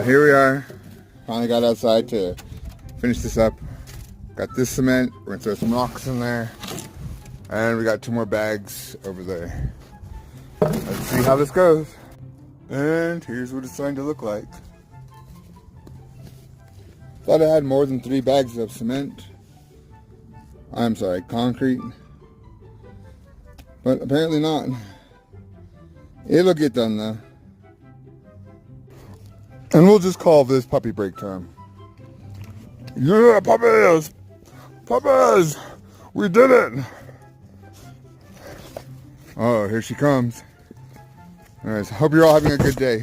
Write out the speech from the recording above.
Here we are. Finally got outside to finish this up. Got this cement. We're gonna throw some rocks in there. And we got 2 more bags over there. Let's see how this goes. And here's what it's starting to look like. Thought I had more than 3 bags of cement. I'm sorry, concrete. But apparently not. It'll get done though. And we'll just call this puppy break time. Yeah, puppies! Puppies! We did it! Oh, here she comes. Anyways, hope you're all having a good day.